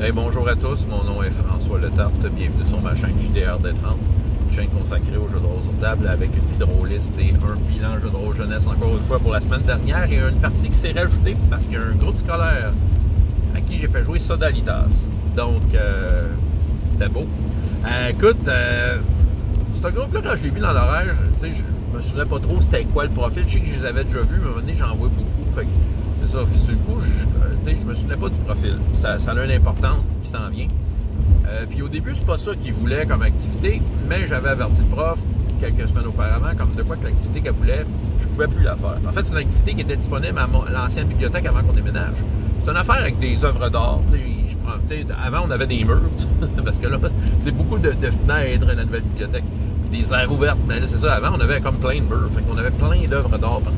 Hey, bonjour à tous, mon nom est François Letarte, bienvenue sur ma chaîne JDR D30, une chaîne consacrée aux jeux de rôle sur table avec une vidéoliste et un bilan jeu de rôle jeunesse encore une fois pour la semaine dernière et une partie qui s'est rajoutée parce qu'il y a un groupe scolaire à qui j'ai fait jouer Sodalitas. Donc, c'était beau. Écoute, ce groupe-là, quand je l'ai vu dans l'horaire, je me souvenais pas trop c'était quoi le profil. Je sais que je les avais déjà vus, mais à un moment donné, j'en vois beaucoup. Fait que, c'est ça, sur le coup, je me souvenais pas du profil. Ça a une importance qui s'en vient. Puis au début, c'est pas ça qu'ils voulaient comme activité, mais j'avais averti le prof quelques semaines auparavant, comme de quoi que l'activité qu'elle voulait, je pouvais plus la faire. En fait, c'est une activité qui était disponible à l'ancienne bibliothèque avant qu'on déménage. C'est une affaire avec des œuvres d'art. Avant, on avait des murs, parce que là, c'est beaucoup de fenêtres dans la nouvelle bibliothèque. Des aires ouvertes, mais là, c'est ça. Avant, on avait comme plein de murs. Fait qu'on avait plein d'œuvres d'art partout.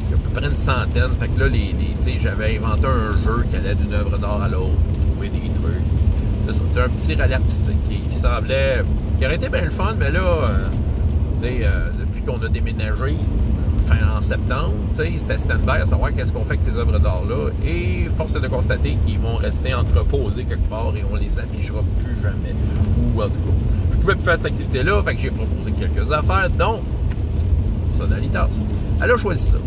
Il y a à peu près une centaine. Fait que là, j'avais inventé un jeu qui allait d'une œuvre d'art à l'autre, trouver des trucs. C'est ça. C'était un petit rallye artistique qui semblait... qui aurait été bien le fun, mais là, depuis qu'on a déménagé, en septembre, c'était stand-by à savoir qu'est-ce qu'on fait avec ces œuvres d'art-là. Et force est de constater qu'ils vont rester entreposés quelque part et on les affichera plus jamais. Ou en tout cas, je pouvais plus faire cette activité-là, fait que j'ai proposé quelques affaires, dont Sodalitas. Elle a choisi ça.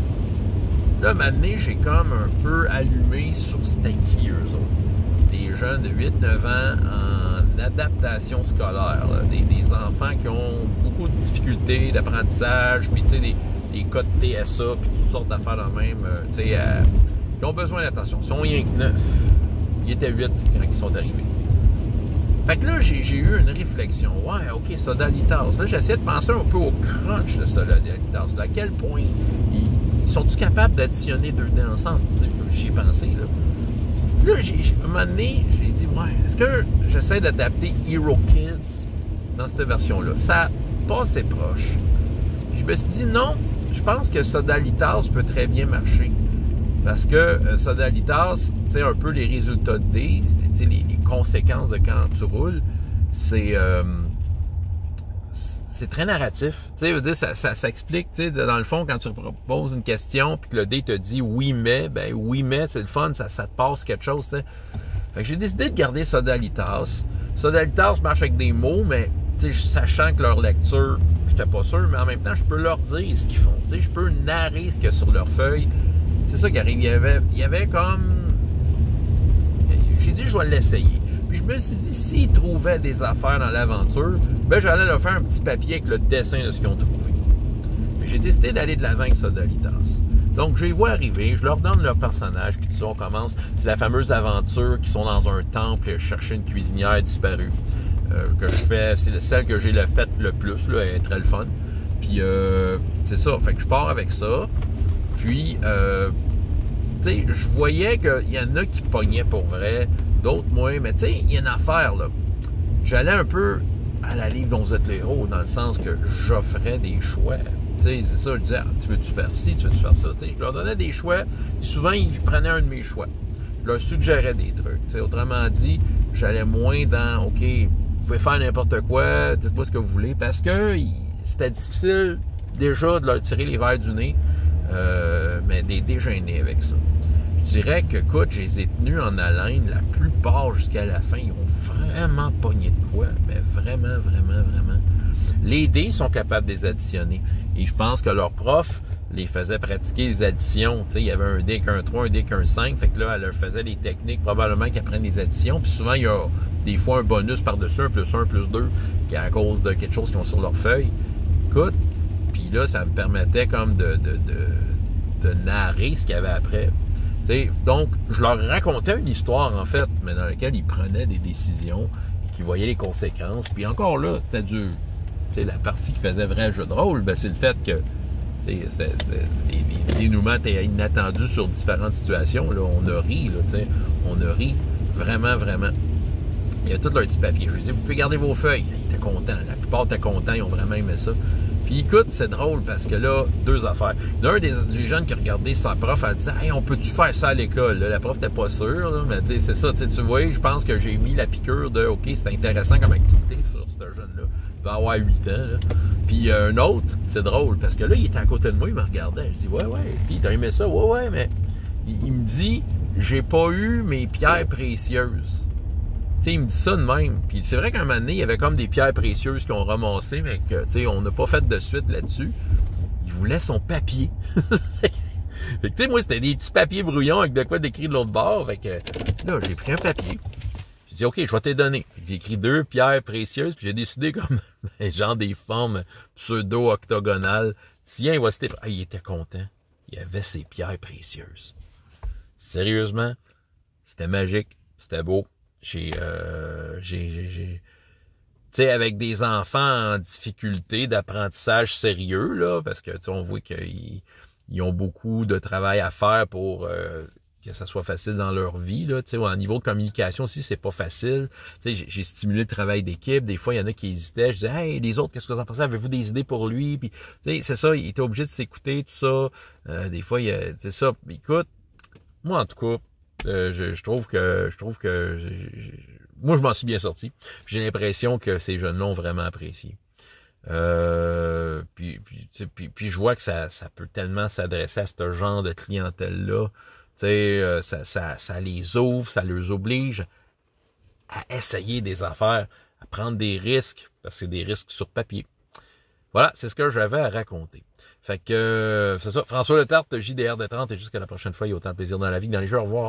Là, maintenant, j'ai comme un peu allumé sur c'était qui, eux autres. Des jeunes de 8-9 ans en adaptation scolaire. Là. Des enfants qui ont beaucoup de difficultés d'apprentissage, puis tu sais, des cas de TSA, puis toutes sortes d'affaires dans le même, qui ont besoin d'attention. Ils sont rien que 9. Ils étaient 8 quand ils sont arrivés. Fait que là, j'ai eu une réflexion. Ouais, OK, Sodalitas. Là, j'essaie de penser un peu au crunch de Sodalitas. À quel point ils sont-ils capables d'additionner deux dés ensemble? J'y ai pensé, là. Là, à un moment donné, j'ai dit, ouais, est-ce que j'essaie d'adapter Hero Kids dans cette version-là? Ça passe assez proche. Je me suis dit, non, je pense que Sodalitas peut très bien marcher. Parce que Sodalitas, tu sais, un peu les résultats de dés, les conséquences de quand tu roules, c'est très narratif. Tu sais, ça s'explique, tu sais, dans le fond, quand tu poses une question puis que le dé te dit oui mais, ben oui mais, c'est le fun, ça te passe quelque chose, tu sais. Fait que j'ai décidé de garder Sodalitas. Sodalitas marche avec des mots, mais tu sais, sachant que leur lecture, j'étais pas sûr, mais en même temps, je peux leur dire ce qu'ils font. Tu sais, je peux narrer ce qu'il y a sur leur feuille. C'est ça qui arrive. Il y avait comme... J'ai dit, je vais l'essayer. Puis je me suis dit, s'ils trouvaient des affaires dans l'aventure, ben j'allais leur faire un petit papier avec le dessin de ce qu'ils ont trouvé. Puis j'ai décidé d'aller de l'avant avec Sodalitas. Donc, je les vois arriver, je leur donne leur personnage, puis tout ça, on commence. C'est la fameuse aventure qui sont dans un temple chercher une cuisinière disparue. Que je fais, c'est celle que j'ai faite le plus, là, elle est très le fun. Puis, c'est ça, fait que je pars avec ça. Puis, tu sais, je voyais qu'il y en a qui pognaient pour vrai, d'autres moins, mais tu sais, il y a une affaire, là. J'allais un peu à la livre dont vous êtes les héros, dans le sens que j'offrais des choix. Tu sais, c'est ça, je disais, tu veux-tu faire ci, tu veux-tu faire ça? Tu sais, je leur donnais des choix, et souvent, ils prenaient un de mes choix. Je leur suggérais des trucs. Tu sais, autrement dit, j'allais moins dans, OK, vous pouvez faire n'importe quoi, dites-moi ce que vous voulez, parce que c'était difficile déjà de leur tirer les verres du nez, mais des dégêner avec ça. Je dirais que, écoute, je les ai tenus en haleine la plupart jusqu'à la fin. Ils ont vraiment pogné de quoi, mais vraiment, vraiment, vraiment. Les dés sont capables de les additionner. Et je pense que leur prof les faisait pratiquer les additions. Tu sais, il y avait un dé qu'un 3, un dé qu'un 5. Fait que là, elle leur faisait les techniques, probablement qu'ils apprennent les additions. Puis souvent, il y a des fois un bonus par-dessus, un plus 2, qui est à cause de quelque chose qu'ils ont sur leur feuille. Écoute, puis là, ça me permettait comme de narrer ce qu'il y avait après. T'sais, donc, je leur racontais une histoire, en fait, mais dans laquelle ils prenaient des décisions et qu'ils voyaient les conséquences. Puis encore là, c'était la partie qui faisait vrai jeu de rôle, ben, c'est le fait que les dénouements étaient inattendus sur différentes situations. Là, on a ri, là, on a ri vraiment, vraiment. Il y a tout leur petit papier. Je lui ai dit, vous pouvez garder vos feuilles. Ils étaient contents. La plupart étaient contents. Ils ont vraiment aimé ça. Puis écoute, c'est drôle parce que là, deux affaires. L'un des jeunes qui regardait sa prof, elle disait, hey, on peut-tu faire ça à l'école? La prof n'était pas sûre, là, mais c'est ça. Tu vois, je pense que j'ai mis la piqûre de, OK, c'est intéressant comme activité sur ce jeune-là. Il va avoir 8 ans. Là. Puis un autre, c'est drôle parce que là, il était à côté de moi, il me regardait. Je dis, ouais. Puis t'as aimé ça? Ouais, mais il me dit, j'ai pas eu mes pierres précieuses. sais, il me dit ça de même. Puis c'est vrai qu'à un moment donné, il y avait comme des pierres précieuses qui ont ramassé, mais que, tu sais, on n'a pas fait de suite là-dessus. Il voulait son papier. Fait que, tu sais, moi, c'était des petits papiers brouillons avec de quoi d'écrire de l'autre bord. Fait que, là, j'ai pris un papier. J'ai dit, OK, je vais te donner. J'ai écrit 2 pierres précieuses, puis j'ai décidé comme, genre des formes pseudo-octogonales. Tiens, voici tes... Ah, il était content. Il avait ses pierres précieuses. Sérieusement, c'était magique. C'était beau. Tu sais, avec des enfants en difficulté d'apprentissage sérieux, là, parce que, tu sais, on voit qu'ils ont beaucoup de travail à faire pour que ça soit facile dans leur vie, là. Tu sais, au niveau de communication aussi, c'est pas facile. Tu sais, j'ai stimulé le travail d'équipe. Des fois, il y en a qui hésitaient. Je disais, hey, les autres, qu'est-ce que vous en pensez? Avez-vous des idées pour lui? Puis, tu sais, c'est ça, il était obligé de s'écouter, tout ça. Des fois, c'est ça. Écoute, moi, en tout cas, je trouve que moi, je m'en suis bien sorti. J'ai l'impression que ces jeunes-là ont vraiment apprécié. Puis je vois que ça peut tellement s'adresser à ce genre de clientèle-là. Tu sais, ça les ouvre, ça les oblige à essayer des affaires, à prendre des risques, parce que c'est des risques sur papier. Voilà, c'est ce que j'avais à raconter. Fait que c'est ça. François Letarte, JDR de 30, et jusqu'à la prochaine fois, il y a autant de plaisir dans la vie que dans les jeux. Au revoir.